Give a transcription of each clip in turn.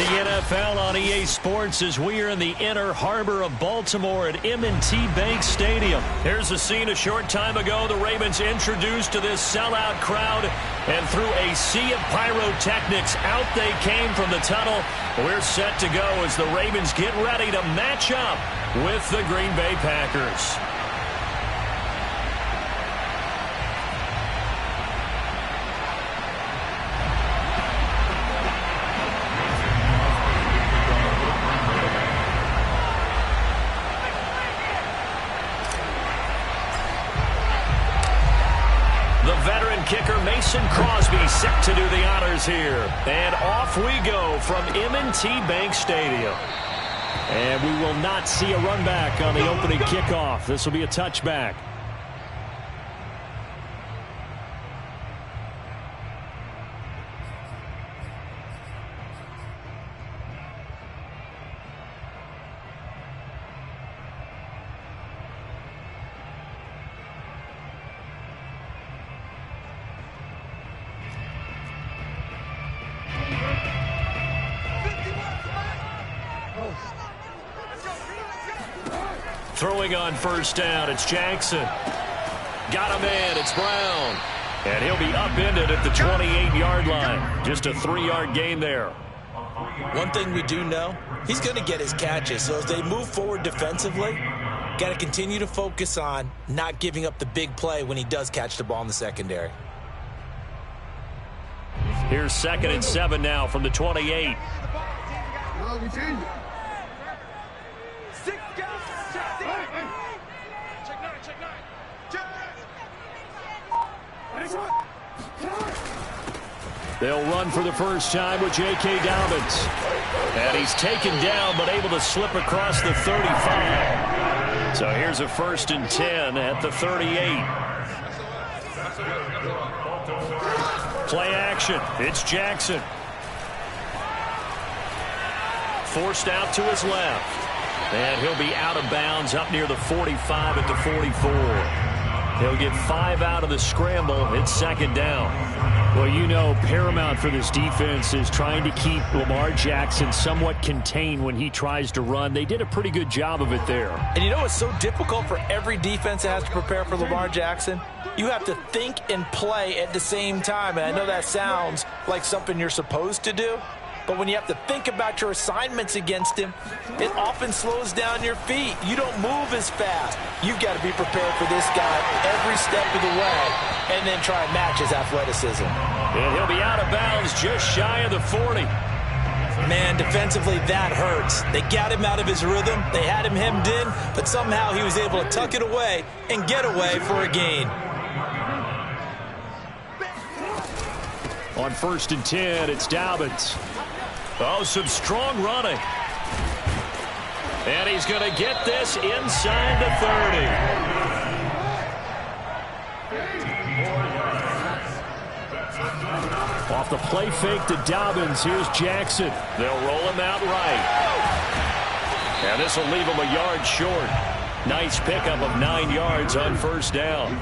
NFL on EA Sports as we are in the inner harbor of Baltimore at M&T Bank Stadium. Here's a scene a short time ago. The Ravens introduced to this sellout crowd, and through a sea of pyrotechnics, out they came from the tunnel. We're set to go as the Ravens get ready to match up with the Green Bay Packers. Kicker Mason Crosby set to do the honors here. And off we go from M&T Bank Stadium. And we will not see a run back on the opening kickoff. This will be a touchback. Throwing on first down, it's Jackson. Got him in, it's Brown. And he'll be upended at the 28-yard line. Just a 3-yard gain there. One thing we do know, he's going to get his catches. So as they move forward defensively, got to continue to focus on not giving up the big play when he does catch the ball in the secondary. Here's 2nd and 7 now from the 28. They'll run for the first time with J.K. Dobbins. And he's taken down but able to slip across the 35. So here's a 1st and 10 at the 38. Play action. It's Jackson. Forced out to his left. And he'll be out of bounds up near the 45 at the 44. He'll get 5 out of the scramble. It's 2nd down. Well, you know, paramount for this defense is trying to keep Lamar Jackson somewhat contained when he tries to run. They did a pretty good job of it there. And you know it's so difficult for every defense that has to prepare for Lamar Jackson? You have to think and play at the same time. And I know that sounds like something you're supposed to do. But when you have to think about your assignments against him, it often slows down your feet. You don't move as fast. You've got to be prepared for this guy every step of the way and then try and match his athleticism. And he'll be out of bounds just shy of the 40. Man, defensively, that hurts. They got him out of his rhythm. They had him hemmed in, but somehow he was able to tuck it away and get away for a gain. On 1st and 10, it's Dobbins. Oh, some strong running. And he's going to get this inside the 30. Off the play fake to Dobbins, here's Jackson. They'll roll him out right. And this will leave him a yard short. Nice pickup of 9 yards on 1st down.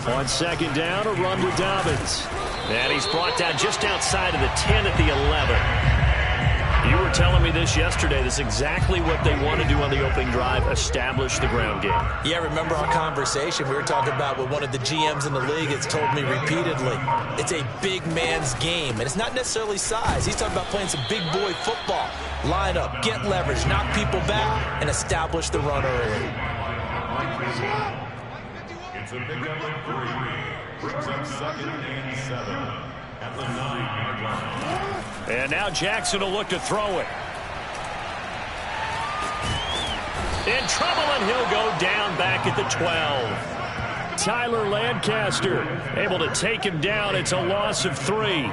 On 2nd down, a run with Dobbins. And he's brought down just outside of the 10 at the 11. You were telling me this yesterday. This is exactly what they want to do on the opening drive, establish the ground game. Yeah, remember our conversation. We were talking about what one of the GMs in the league has told me repeatedly. It's a big man's game, and it's not necessarily size. He's talking about playing some big boy football. Line up, get leverage, knock people back, and establish the run early. It's a pickup of 3. Brings up 2nd and 7 at the 9-yard line. And now Jackson will look to throw it. In trouble, and he'll go down back at the 12. Tyler Lancaster able to take him down. It's a loss of 3.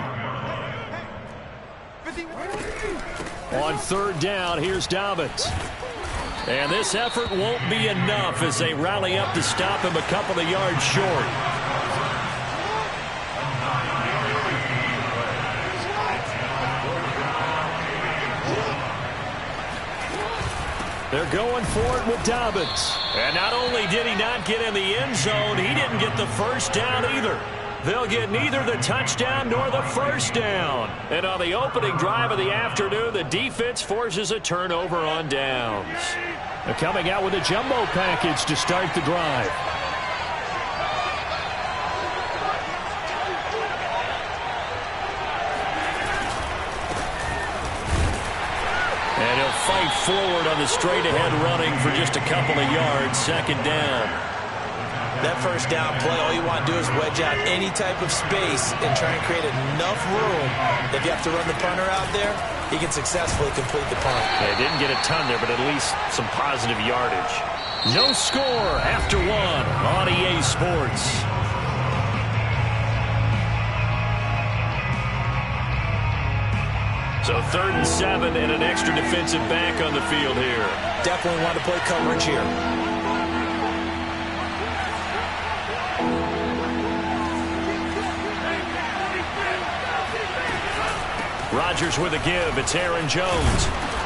On 3rd down, here's Dobbins. And this effort won't be enough as they rally up to stop him a couple of yards short. They're going for it with Dobbins. And not only did he not get in the end zone, he didn't get the first down either. They'll get neither the touchdown nor the first down. And on the opening drive of the afternoon, the defense forces a turnover on downs. They're coming out with a jumbo package to start the drive. And he'll fight forward on the straight-ahead running for just a couple of yards. Second down. That first down play, all you want to do is wedge out any type of space and try and create enough room. If you have to run the punter out there, he can successfully complete the punt. They didn't get a ton there, but at least some positive yardage. No score after one on EA Sports. So 3rd and 7 and an extra defensive back on the field here. Definitely want to play coverage here. Rodgers with a give. It's Aaron Jones.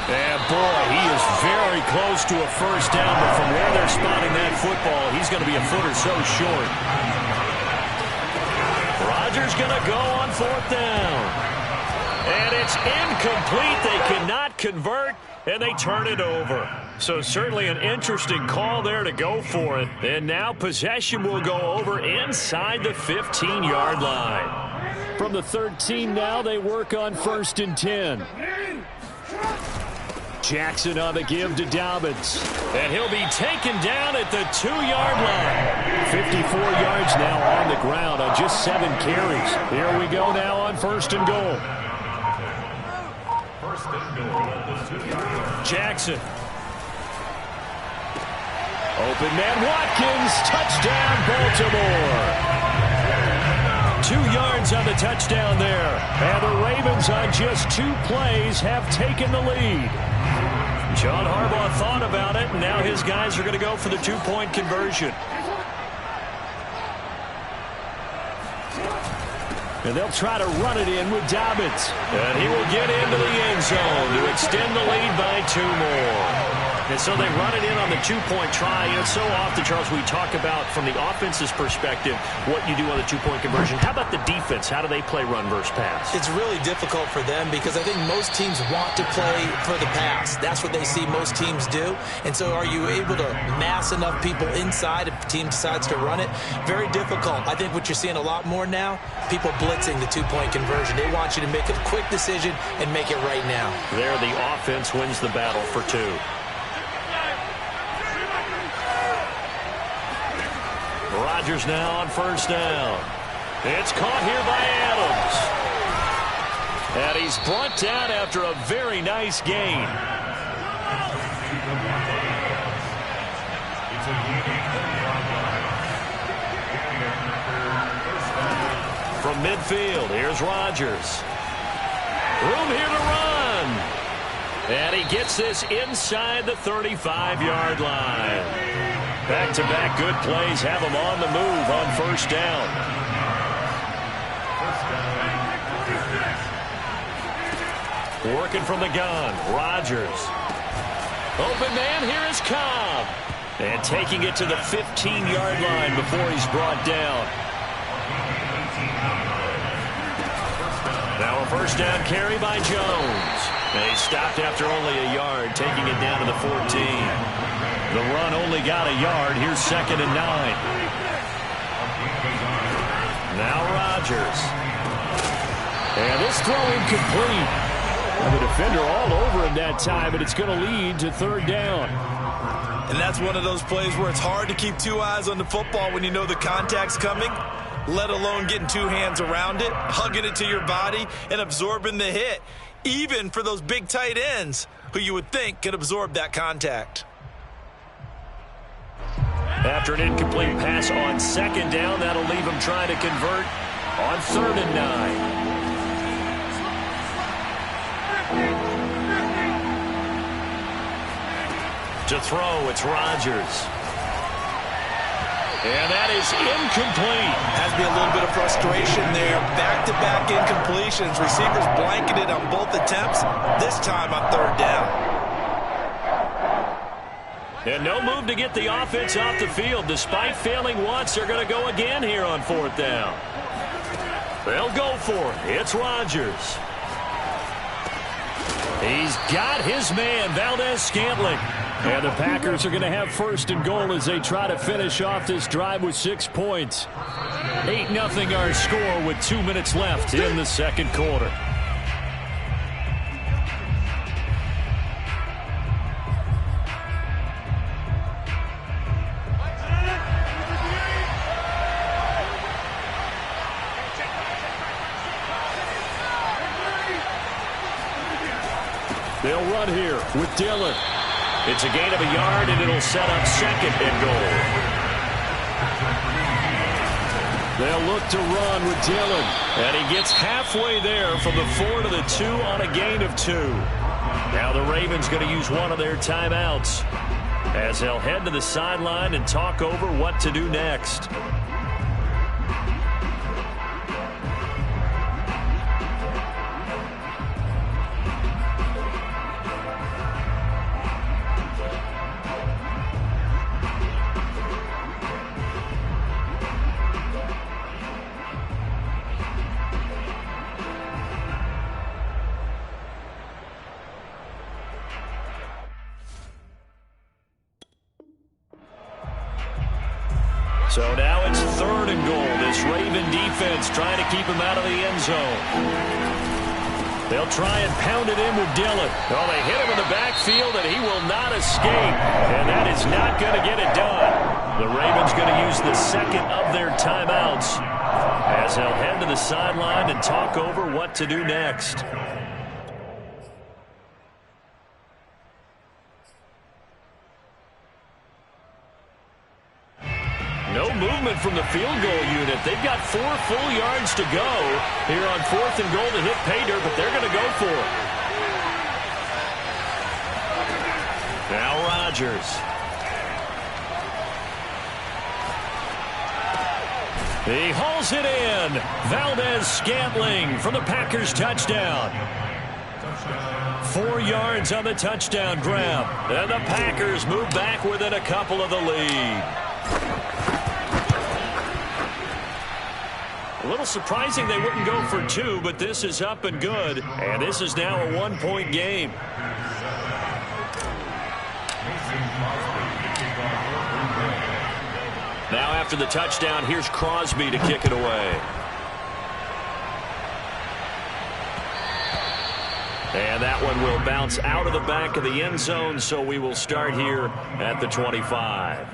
And boy, he is very close to a first down, but from where they're spotting that football, he's going to be a foot or so short. Rodgers going to go on 4th down. And it's incomplete. They cannot convert, and they turn it over. So certainly an interesting call there to go for it. And now possession will go over inside the 15-yard line. From the 13 now, they work on 1st and 10. Jackson on the give to Dobbins. And he'll be taken down at the 2-yard line. 54 yards now on the ground on just 7 carries. Here we go now on 1st and goal. Jackson. Open man Watkins. Touchdown Baltimore. 2 yards on the touchdown there. And the Ravens on just 2 plays have taken the lead. John Harbaugh thought about it, and now his guys are going to go for the 2-point conversion. And they'll try to run it in with Dobbins. And he will get into the end zone to extend the lead by 2 more. And so they run it in on the 2-point try. You know, so often, Charles, we talk about, from the offense's perspective, what you do on the 2-point conversion. How about the defense? How do they play run versus pass? It's really difficult for them because I think most teams want to play for the pass. That's what they see most teams do. And so are you able to mass enough people inside if the team decides to run it? Very difficult. I think what you're seeing a lot more now, people blitzing the 2-point conversion. They want you to make a quick decision and make it right now. There, the offense wins the battle for 2. Rodgers now on 1st down. It's caught here by Adams. And he's brought down after a very nice gain. From midfield, here's Rodgers. Room here to run. And he gets this inside the 35-yard line. Back-to-back good plays have him on the move on 1st down. Working from the gun, Rodgers. Open man, here is Cobb. And taking it to the 15-yard line before he's brought down. Now a 1st down carry by Jones. And he stopped after only a yard, taking it down to the 14. The run only got a yard. Here's 2nd and 9. Now Rodgers. And this throw incomplete. And the defender all over him that time, but it's going to lead to 3rd down. And that's one of those plays where it's hard to keep 2 eyes on the football when you know the contact's coming, let alone getting 2 hands around it, hugging it to your body, and absorbing the hit, even for those big tight ends who you would think could absorb that contact. After an incomplete pass on 2nd down, that'll leave him trying to convert on 3rd and 9. To throw, it's Rodgers. And that is incomplete. Has to be a little bit of frustration there. Back-to-back incompletions. Receivers blanketed on both attempts, this time on 3rd down. And no move to get the offense off the field. Despite failing once, they're going to go again here on 4th down. They'll go for it. It's Rodgers. He's got his man, Valdez-Scantling. And the Packers are going to have 1st and goal as they try to finish off this drive with 6 points. 8-0 our score with 2 minutes left in the 2nd quarter. They'll run here with Dillon. It's a gain of a yard, and it'll set up 2nd and goal. They'll look to run with Dillon. And he gets halfway there from the 4 to the 2 on a gain of 2. Now the Ravens going to use one of their timeouts as they'll head to the sideline and talk over what to do next. So now it's 3rd and goal. This Raven defense trying to keep him out of the end zone. They'll try and pound it in with Dillon. Oh, they hit him in the backfield, and he will not escape. And that is not going to get it done. The Ravens going to use the 2nd of their timeouts as they'll head to the sideline and talk over what to do next. No movement from the field goal unit. They've got 4 full yards to go here on 4th and goal to hit pay dirt, but they're going to go for it. Now Rodgers. He hauls it in. Valdez-Scantling for the Packers touchdown. 4 yards on the touchdown grab. And the Packers move back within a couple of the lead. A little surprising they wouldn't go for 2, but this is up and good. And this is now a 1-point game. Now after the touchdown, here's Crosby to kick it away. And that one will bounce out of the back of the end zone, so we will start here at the 25.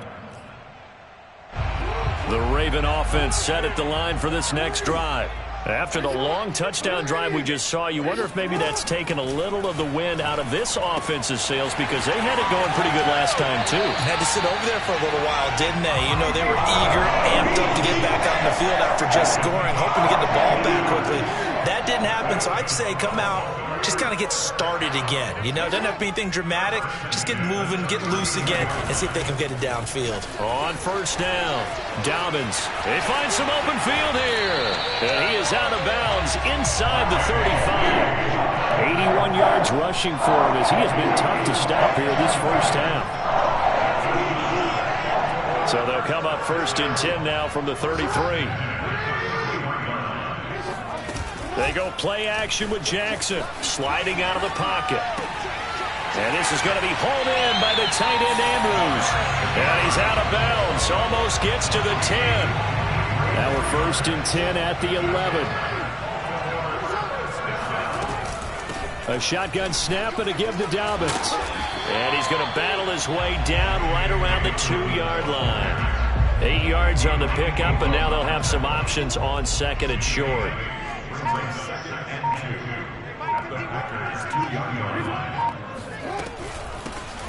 The Raven offense set at the line for this next drive. After the long touchdown drive we just saw, you wonder if maybe that's taken a little of the wind out of this offense's sails, because they had it going pretty good last time, too. Had to sit over there for a little while, didn't they? You know, they were eager, amped up to get back out in the field after just scoring, hoping to get the ball back quickly. That didn't happen, so I'd say come out, just kind of get started again. You know, it doesn't have to be anything dramatic. Just get moving, get loose again, and see if they can get it downfield. On 1st down, Dobbins. They find some open field here. And he is out of bounds inside the 35. 81 yards rushing for him as he has been tough to stop here this first half. So they'll come up 1st and 10 now from the 33. They go play action with Jackson, sliding out of the pocket. And this is going to be hauled in by the tight end Andrews. And he's out of bounds, almost gets to the 10. Now we're 1st and 10 at the 11. A shotgun snap and a give to Dobbins. And he's going to battle his way down right around the 2-yard line. 8 yards on the pickup, and now they'll have some options on 2nd and short.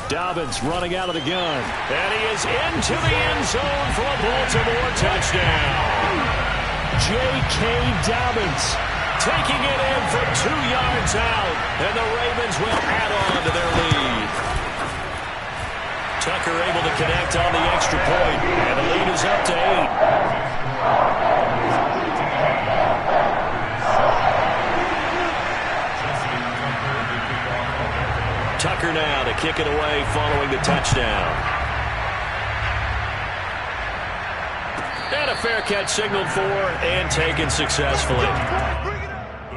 Dobbins running out of the gun. And he is into the end zone for a Baltimore touchdown. J.K. Dobbins taking it in from 2 yards out. And the Ravens will add on to their lead. Tucker able to connect on the extra point. And the lead is up to 8. Tucker now to kick it away following the touchdown. a fair catch signaled for and taken successfully. The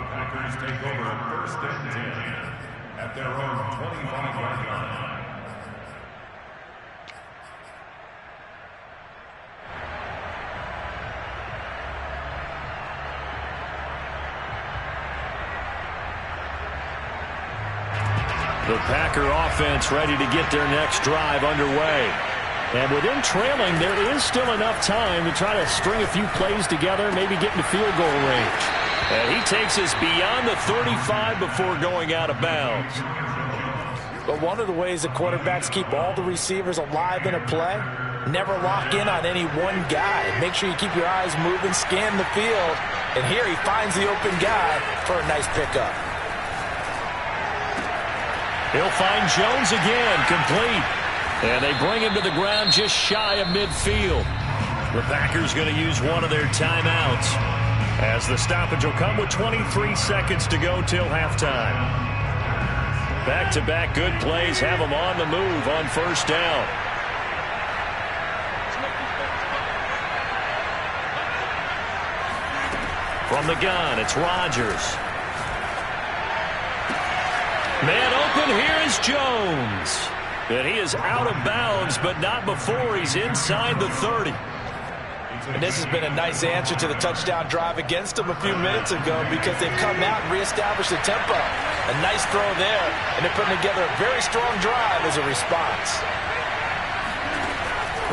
Packers take over 1st and 10 at their own 25-yard line. The Packer offense ready to get their next drive underway. And within trailing, there is still enough time to try to string a few plays together, maybe get into field goal range. And he takes us beyond the 35 before going out of bounds. But one of the ways that quarterbacks keep all the receivers alive in a play, never lock in on any one guy. Make sure you keep your eyes moving, scan the field. And here he finds the open guy for a nice pickup. He'll find Jones again, complete. And they bring him to the ground just shy of midfield. The Packers going to use one of their timeouts, as the stoppage will come with 23 seconds to go till halftime. Back-to-back good plays have them on the move on 1st down. From the gun, it's Rodgers. Man open, here is Jones. And he is out of bounds, but not before he's inside the 30. And this has been a nice answer to the touchdown drive against them a few minutes ago, because they've come out and reestablished the tempo. A nice throw there, and they're putting together a very strong drive as a response.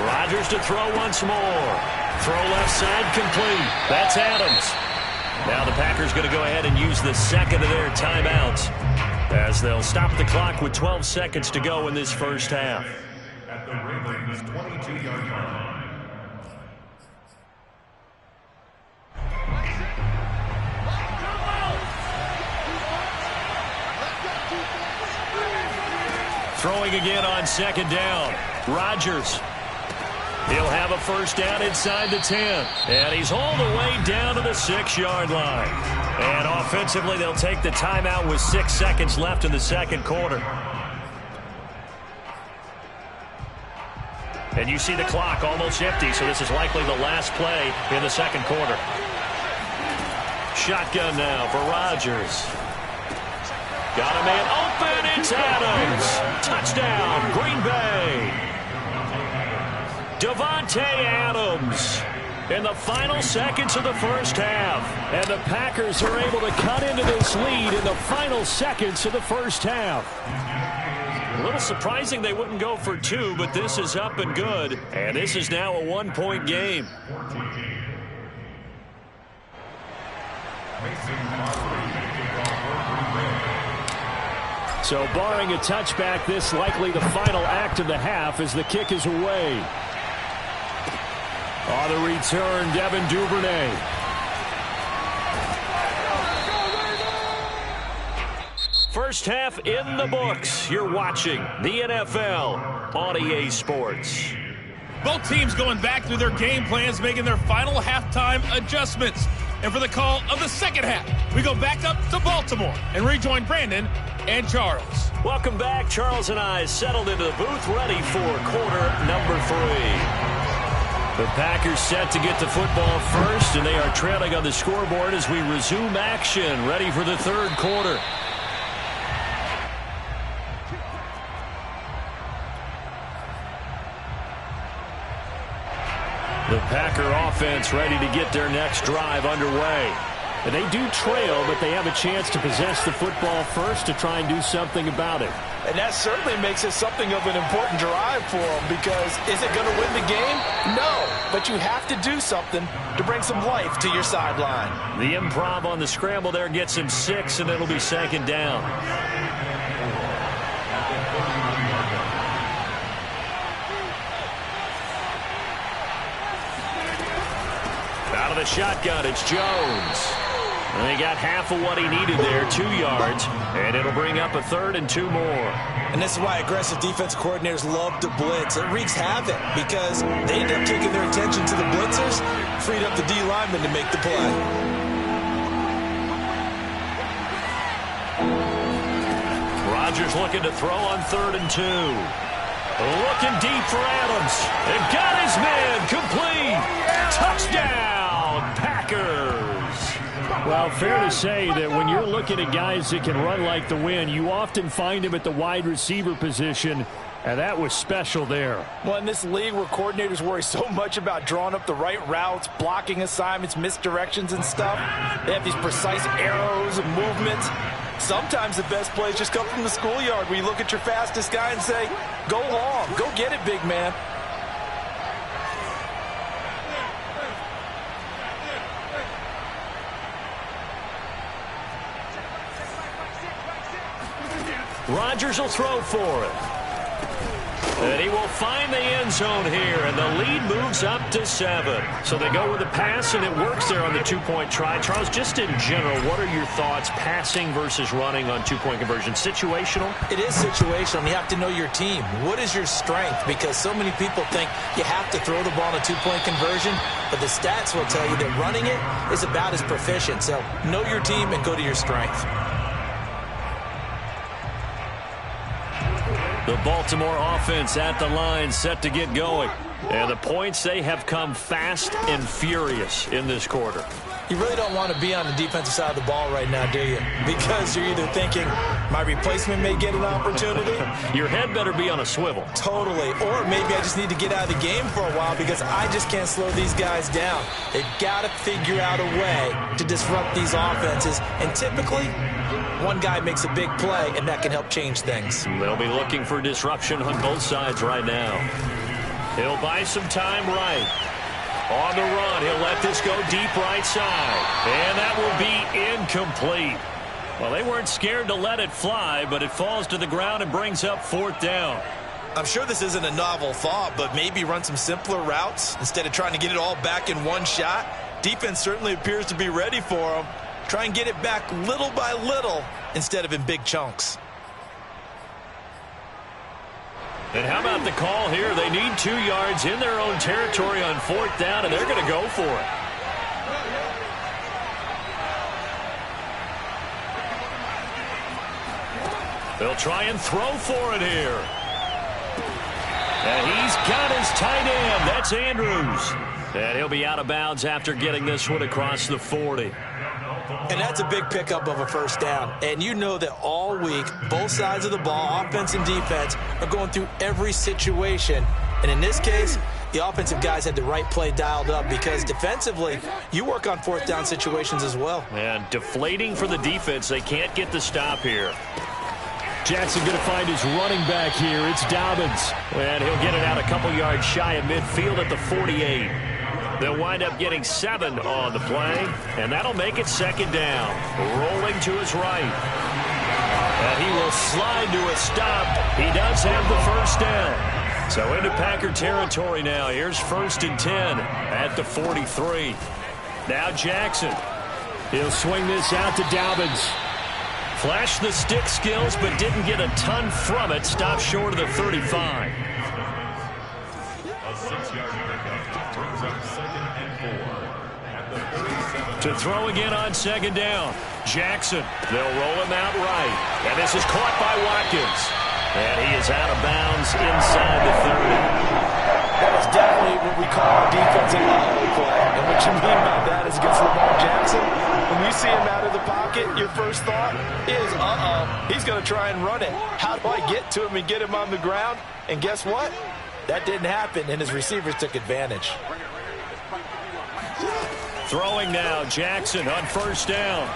Rodgers to throw once more. Throw left side complete. That's Adams. Now the Packers going to go ahead and use the second of their timeouts, as they'll stop the clock with 12 seconds to go in this first half. At the Ravens' 22-yard line. Throwing again on 2nd down. Rodgers. He'll have a 1st down inside the 10. And he's all the way down to the 6-yard line. And offensively, they'll take the timeout with 6 seconds left in the 2nd quarter. And you see the clock almost empty, so this is likely the last play in the 2nd quarter. Shotgun now for Rodgers. Got a man open, it's Adams. Touchdown, Green Bay. Davante Adams in the final seconds of the first half. And the Packers are able to cut into this lead in the final seconds of the first half. A little surprising they wouldn't go for 2, but this is up and good. And this is now a 1-point game. So barring a touchback, this likely the final act of the half as the kick is away. On the return, Devin Duvernay. First half in the books. You're watching the NFL on EA Sports. Both teams going back through their game plans, making their final halftime adjustments. And for the call of the second half, we go back up to Baltimore and rejoin Brandon and Charles. Welcome back. Charles and I settled into the booth, ready for quarter number 3. The Packers set to get the football first, and they are trailing on the scoreboard as we resume action, ready for the 3rd quarter. The Packer offense ready to get their next drive underway. And they do trail, but they have a chance to possess the football first to try and do something about it. And that certainly makes it something of an important drive for them, because is it going to win the game? No, but you have to do something to bring some life to your sideline. The improv on the scramble there gets him 6, and it'll be 2nd down. Out of the shotgun, it's Jones. And he got half of what he needed there, 2 yards, and it'll bring up a 3rd and 2 more. And this is why aggressive defense coordinators love to blitz. It wreaks havoc because they end up taking their attention to the blitzers, freed up the D lineman to make the play. Rodgers looking to throw on 3rd and 2. Looking deep for Adams. And got his man complete. Touchdown, Packers! Well, fair to say that when you're looking at guys that can run like the wind, you often find them at the wide receiver position, and that was special there. Well, in this league where coordinators worry so much about drawing up the right routes, blocking assignments, misdirections and stuff, they have these precise arrows and movements. Sometimes the best plays just come from the schoolyard where you look at your fastest guy and say, go long, go get it, big man. Rodgers will throw for it. And he will find the end zone here, and the lead moves up to 7. So they go with the pass, and it works there on the two-point try. Charles, just in general, what are your thoughts passing versus running on two-point conversion? Situational? It is situational. You have to know your team. What is your strength? Because so many people think you have to throw the ball in a two-point conversion, but the stats will tell you that running it is about as proficient. So know your team and go to your strength. The Baltimore offense at the line, set to get going. And the points, they have come fast and furious in this quarter. You really don't want to be on the defensive side of the ball right now, do you? Because you're either thinking, my replacement may get an opportunity. Your head better be on a swivel. Totally. Or maybe I just need to get out of the game for a while because I just can't slow these guys down. They've got to figure out a way to disrupt these offenses. And typically, one guy makes a big play, and that can help change things. They'll be looking for disruption on both sides right now. He'll buy some time right. On the run, he'll let this go deep right side. And that will be incomplete. Well, they weren't scared to let it fly, but it falls to the ground and brings up 4th down. I'm sure this isn't a novel thought, but maybe run some simpler routes instead of trying to get it all back in one shot. Defense certainly appears to be ready for them. Try and get it back little by little instead of in big chunks. And how about the call here? They need 2 yards in their own territory on 4th down, and they're going to go for it. They'll try and throw for it here. And he's got his tight end. That's Andrews. And he'll be out of bounds after getting this one across the 40. And that's a big pickup of a 1st down. And you know that all week, both sides of the ball, offense and defense, are going through every situation. And in this case, the offensive guys had the right play dialed up because defensively, you work on 4th down situations as well. And deflating for the defense. They can't get the stop here. Jackson going to find his running back here. It's Dobbins. And he'll get it out a couple yards shy of midfield at the 48. They'll wind up getting 7 on the play, and that'll make it 2nd down. Rolling to his right. And he will slide to a stop. He does have the 1st down. So into Packer territory now. Here's 1st and 10 at the 43. Now Jackson. He'll swing this out to Dobbins. Flashed the stick skills, but didn't get a ton from it. Stopped short of the 35. A 6-yard pickup brings up 2nd and 4 at the 37. To throw again on 2nd down. Jackson. They'll roll him out right. And this is caught by Watkins. And he is out of bounds inside the 30. That was definitely what we call a defensive auto play. And what you mean by that is against Lamar Jackson. When you see him out of the pocket, your first thought is, he's going to try and run it. How do I get to him and get him on the ground? And guess what? That didn't happen, and his receivers took advantage. Throwing now, Jackson on 1st down.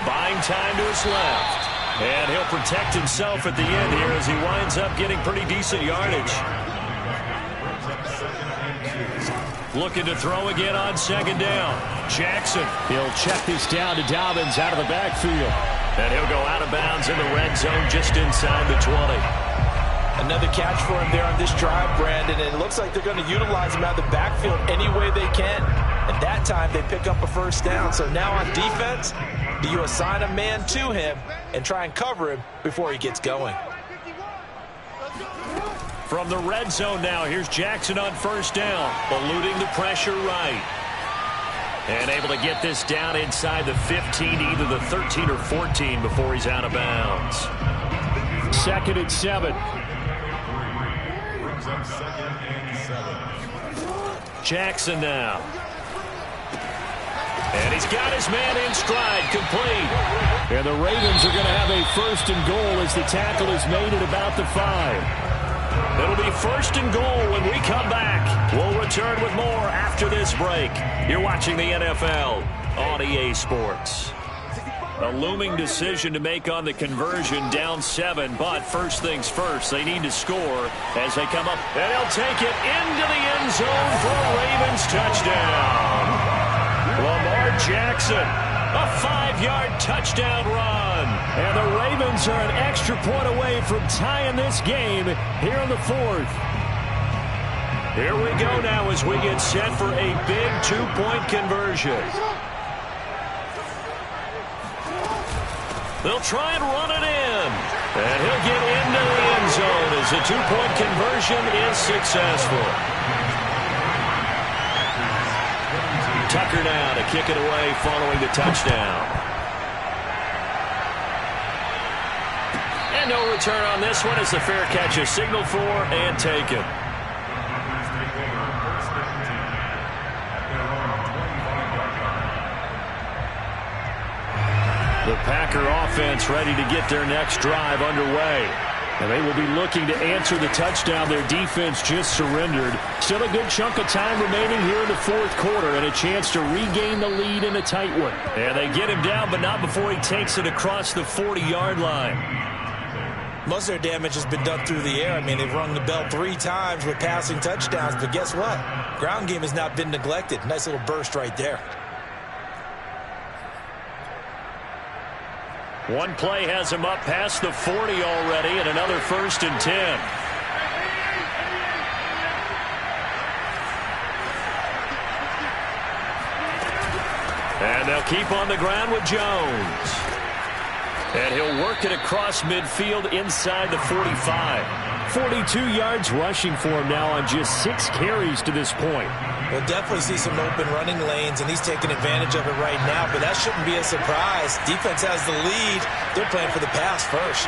Buying time to his left. And he'll protect himself at the end here as he winds up getting pretty decent yardage. Looking to throw again on 2nd down. Jackson. He'll check this down to Dobbins out of the backfield. And he'll go out of bounds in the red zone just inside the 20. Another catch for him there on this drive, Brandon, and it looks like they're going to utilize him out of the backfield any way they can. And that time they pick up a 1st down. So now on defense, do you assign a man to him and try and cover him before he gets going? From the red zone now, here's Jackson on 1st down, eluding the pressure right. And able to get this down inside the 15, either the 13 or 14 before he's out of bounds. 2nd and 7. Jackson now. And he's got his man in stride, complete. And the Ravens are going to have a 1st and goal as the tackle is made at about the 5. It'll be 1st and goal when we come back. We'll return with more after this break. You're watching the NFL on EA Sports. A looming decision to make on the conversion, down 7, but first things first, they need to score as they come up. And he'll take it into the end zone for a Ravens touchdown. Lamar Jackson, a 5-yard touchdown run. And the Ravens are an extra point away from tying this game here in the 4th. Here we go now as we get set for a big 2-point conversion. They'll try and run it in. And he'll get into the end zone as the 2-point conversion is successful. Tucker now to kick it away following the touchdown. And no return on this one as the fair catch is signaled for and taken. The Packer offense ready to get their next drive underway. And they will be looking to answer the touchdown their defense just surrendered. Still a good chunk of time remaining here in the 4th quarter and a chance to regain the lead in a tight one. And they get him down, but not before he takes it across the 40-yard line. Most of their damage has been done through the air. I mean, they've rung the bell 3 times with passing touchdowns, but guess what? Ground game has not been neglected. Nice little burst right there. One play has him up past the 40 already, and another 1st and 10. And they'll keep on the ground with Jones. And he'll work it across midfield inside the 45. 42 yards rushing for him now on just 6 carries to this point. We'll definitely see some open running lanes, and he's taking advantage of it right now, but that shouldn't be a surprise. Defense has the lead. They're playing for the pass first.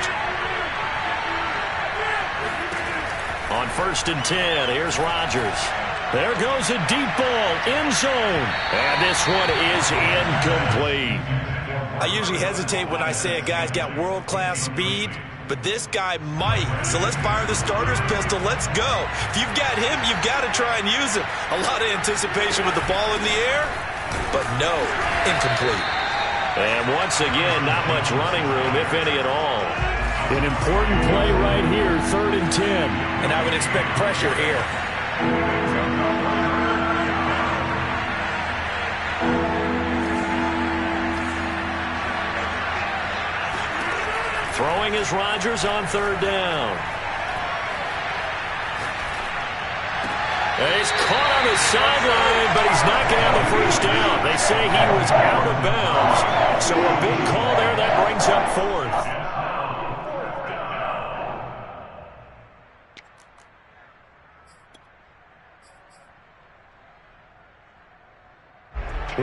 On 1st and 10, here's Rodgers. There goes a deep ball, end zone. And this one is incomplete. I usually hesitate when I say a guy's got world-class speed, but this guy might. So let's fire the starter's pistol. Let's go. If you've got him, you've got to try and use him. A lot of anticipation with the ball in the air, but no, incomplete. And once again, not much running room, if any at all. An important play right here, 3rd and 10. And I would expect pressure here. Throwing is Rodgers on 3rd down. And he's caught on the sideline, but he's not going to have a 1st down. They say he was out of bounds. So a big call there that brings up 4th.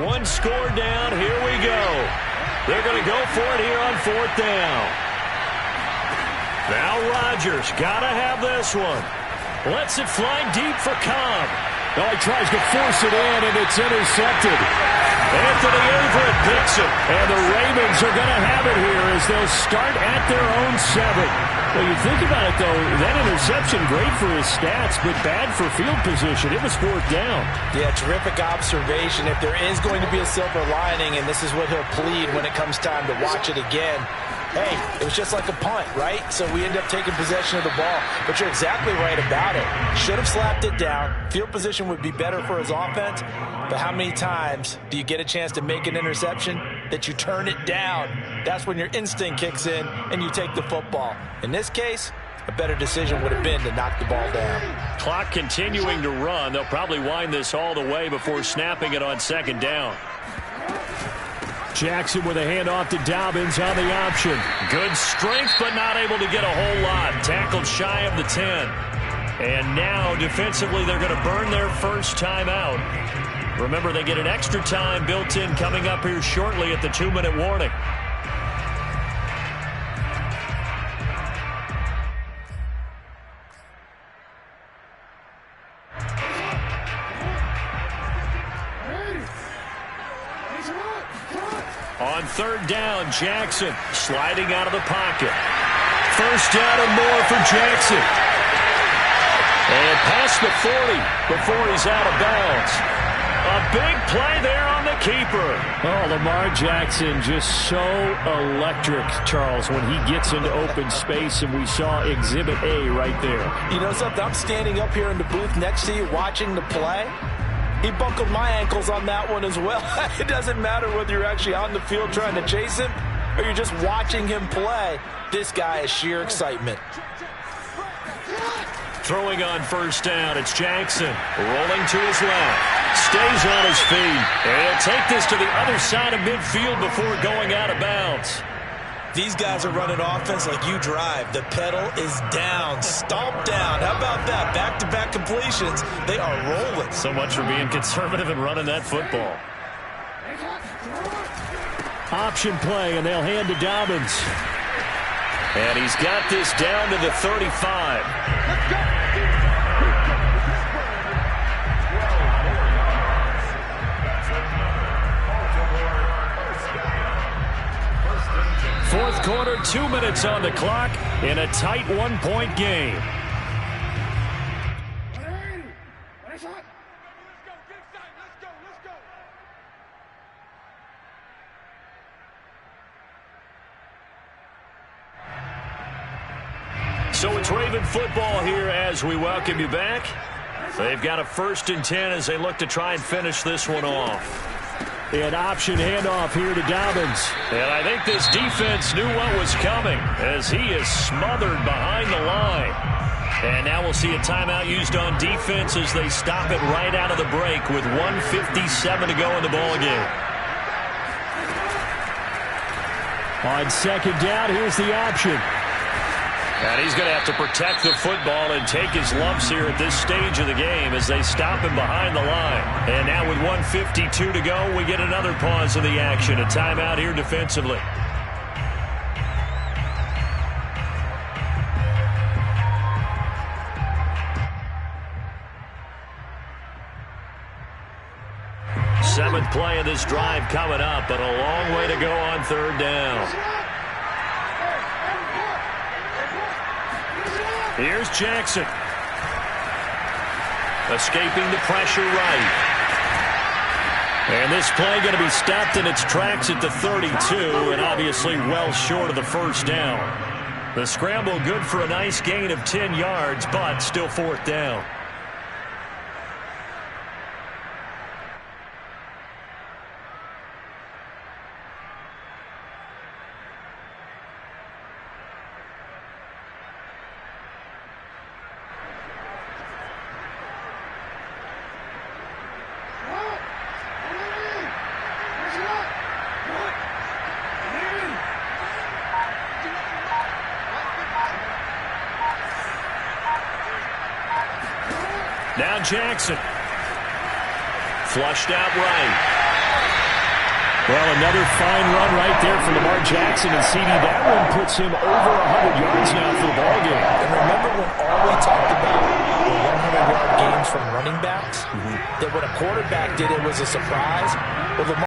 One score down. Here we go. They're going to go for it here on 4th down. Now Rodgers got to have this one. Lets it fly deep for Cobb. Oh, he tries to force it in, and it's intercepted. Anthony Everett picks it. And the Ravens are going to have it here as they'll start at their own 7. Well, you think about it, though, that interception, great for his stats, but bad for field position. It was 4th down. Yeah, terrific observation. If there is going to be a silver lining, and this is what he'll plead when it comes time to watch it again, hey, it was just like a punt, right? So we end up taking possession of the ball. But you're exactly right about it. Should have slapped it down. Field position would be better for his offense. But how many times do you get a chance to make an interception that you turn it down? That's when your instinct kicks in and you take the football. In this case, a better decision would have been to knock the ball down. Clock continuing to run. They'll probably wind this all the way before snapping it on 2nd down. Jackson with a handoff to Dobbins on the option. Good strength, but not able to get a whole lot. Tackled shy of the 10. And now, defensively, they're going to burn their 1st time out. Remember, they get an extra time built in coming up here shortly at the 2-minute warning. On third down, Jackson sliding out of the pocket. First down and more for Jackson. And past the 40 before he's out of bounds. A big play there on the keeper. Oh, Lamar Jackson just so electric, Charles, when he gets into open space, and we saw Exhibit A right there. You know something? I'm standing up here in the booth next to you watching the play. He buckled my ankles on that one as well. It doesn't matter whether you're actually on the field trying to chase him or you're just watching him play. This guy is sheer excitement. Throwing on first down, it's Jackson. Rolling to his left. Stays on his feet. And he'll take this to the other side of midfield before going out of bounds. These guys are running offense like you drive. The pedal is down, stomp down. How about that? Back-to-back completions. They are rolling. So much for being conservative and running that football. Option play, and they'll hand to Dobbins. And he's got this down to the 35. Fourth quarter, 2 minutes on the clock in a tight one-point game. So it's Raven football here as we welcome you back. They've got a 1st and 10 as they look to try and finish this one off. An option handoff here to Dobbins. And I think this defense knew what was coming as he is smothered behind the line. And now we'll see a timeout used on defense as they stop it right out of the break with 1:57 to go in the ballgame. On second down, here's the option. And he's going to have to protect the football and take his lumps here at this stage of the game as they stop him behind the line. And now with 1:52 to go, we get another pause of the action. A timeout here defensively. Seventh play of this drive coming up, but a long way to go on third down. Here's Jackson. Escaping the pressure right. And this play going to be stopped in its tracks at the 32, and obviously well short of the first down. The scramble good for a nice gain of 10 yards, but still fourth down. Now Jackson. Flushed out right. Well, another fine run right there for Lamar Jackson. And CD, that one puts him over 100 yards now for the ballgame. And remember when all we talked about were 100-yard games from running backs? That when a quarterback did it was a surprise? Well, Lamar